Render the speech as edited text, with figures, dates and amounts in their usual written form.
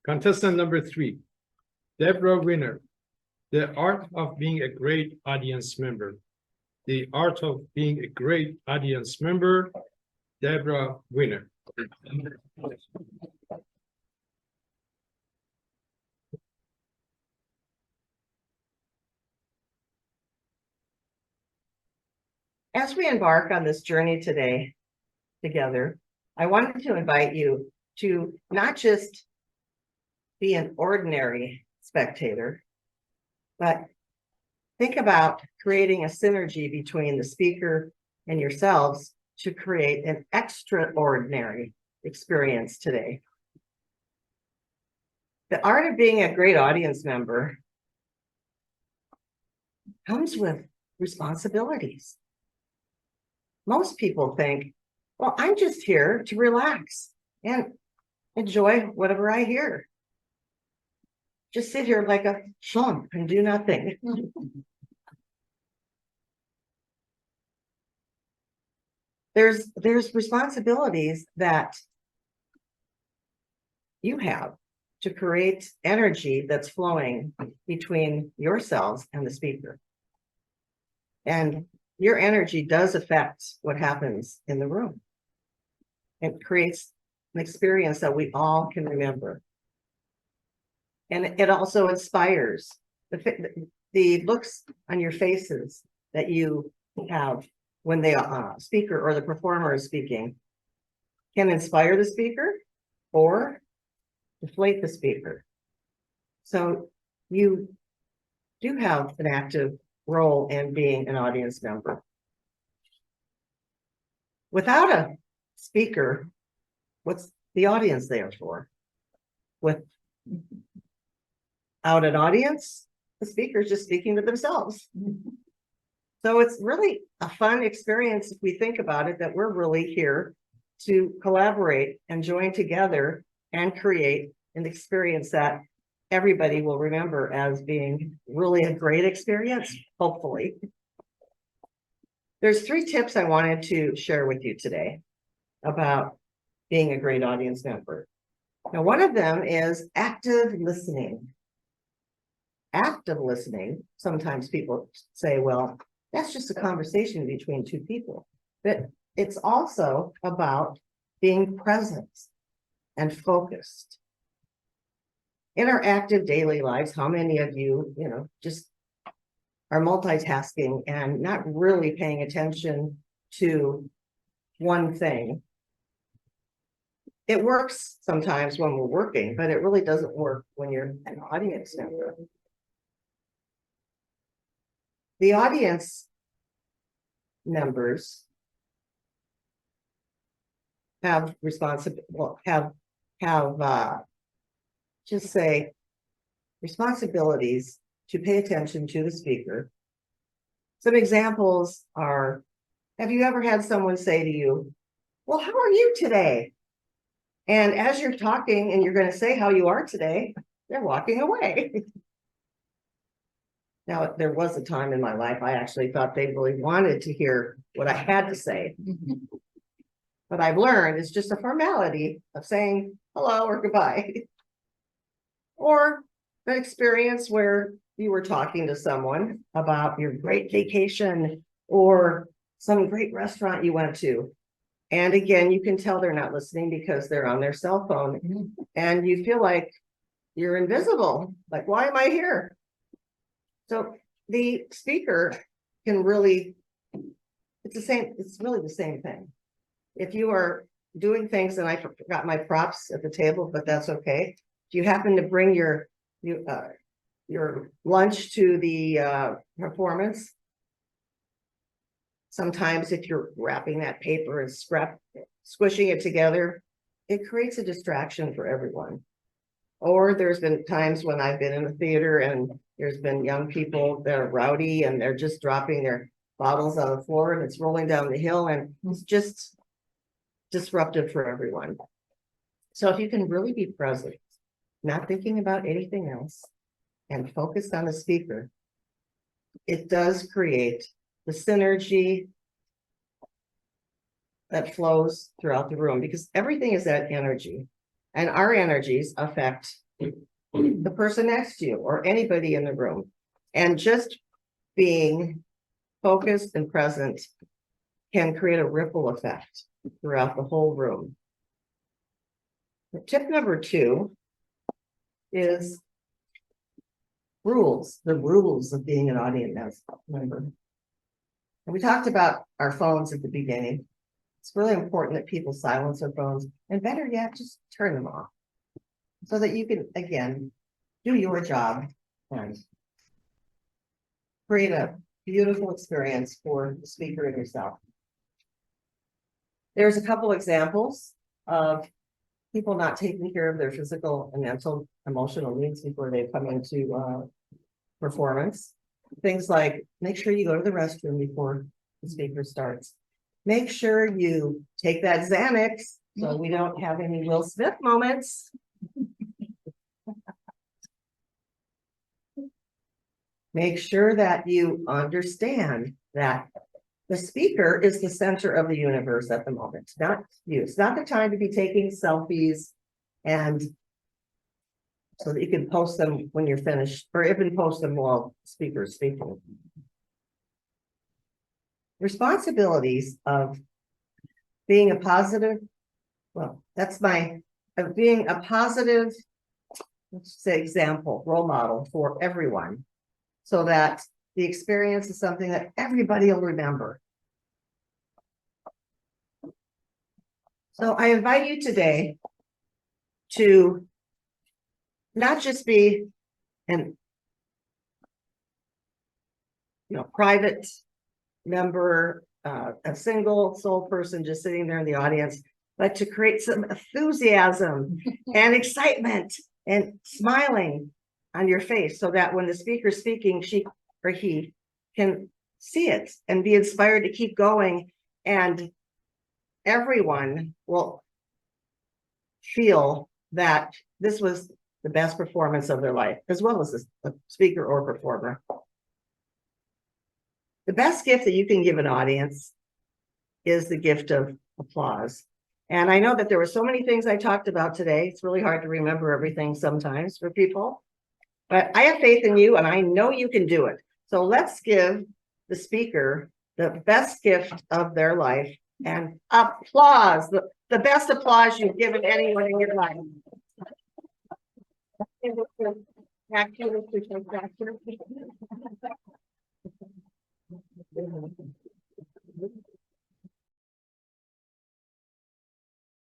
Contestant number 3, Deborah Wiener. The art of being a great audience member. The art of being a great audience member, Deborah Wiener. As we embark on this journey today together, I wanted to invite you to not just be an ordinary spectator, but think about creating a synergy between the speaker and yourselves to create an extraordinary experience today. The art of being a great audience member comes with responsibilities. Most people think, well, I'm just here to relax and enjoy whatever I hear. Just sit here like a chump and do nothing. There's responsibilities that you have to create energy that's flowing between yourselves and the speaker. And your energy does affect what happens in the room. It creates an experience that we all can remember. And it also inspires the looks on your faces that you have when the speaker or the performer is speaking can inspire the speaker or deflate the speaker. So you do have an active role in being an audience member. Without a speaker, what's the audience there for? Without an audience, the speaker's just speaking to themselves. So it's really a fun experience if we think about it, that we're really here to collaborate and join together and create an experience that everybody will remember as being really a great experience, hopefully. There's 3 tips I wanted to share with you today about being a great audience member. Now, one of them is active listening. Active listening, sometimes people say, well, that's just a conversation between 2 people. But it's also about being present and focused. In our active daily lives, how many of you, just are multitasking and not really paying attention to one thing? It works sometimes when we're working, but it really doesn't work when you're an audience member. The audience members have responsibilities to pay attention to the speaker. Some examples are, have you ever had someone say to you, well, how are you today? And as you're talking and you're going to say how you are today, they're walking away. Now, there was a time in my life I actually thought they really wanted to hear what I had to say. But I've learned it's just a formality of saying hello or goodbye. Or an experience where you were talking to someone about your great vacation or some great restaurant you went to. And again, you can tell they're not listening because they're on their cell phone and you feel like you're invisible. Like, why am I here? So the speaker can really, it's really the same thing. If you are doing things, and I forgot my props at the table, but that's okay. If you happen to bring your lunch to the performance, sometimes if you're wrapping that paper and squishing it together, it creates a distraction for everyone. Or there's been times when I've been in a theater and there's been young people that are rowdy and they're just dropping their bottles on the floor and it's rolling down the hill and it's just disruptive for everyone. So if you can really be present, not thinking about anything else, and focused on the speaker, it does create the synergy that flows throughout the room, because everything is that energy, and our energies affect the person next to you or anybody in the room. And just being focused and present can create a ripple effect throughout the whole room. Tip number 2 is rules, the rules of being an audience member. And we talked about our phones at the beginning. It's really important that people silence their phones, and better yet, just turn them off so that you can, again, do your job and create a beautiful experience for the speaker and yourself. There's a couple examples of people not taking care of their physical and mental, emotional needs before they come into performance. Things like, make sure you go to the restroom before the speaker starts. Make sure you take that Xanax so we don't have any Will Smith moments. Make sure that you understand that the speaker is the center of the universe at the moment, not you. It's not the time to be taking selfies and so that you can post them when you're finished, or even post them while the speaker is speaking. Responsibilities of being a positive, well, that's of being a positive, let's say, example, role model for everyone, so that the experience is something that everybody will remember. So I invite you today to not just be an private member, a single sole person just sitting there in the audience, but to create some enthusiasm and excitement and smiling on your face so that when the speaker's speaking, she or he can see it and be inspired to keep going, and everyone will feel that this was the best performance of their life, as well as the speaker or performer. The best gift that you can give an audience is the gift of applause. And I know that there were so many things I talked about today. It's really hard to remember everything sometimes for people, but I have faith in you and I know you can do it. So let's give the speaker the best gift of their life and applause, the best applause you've given anyone in your life.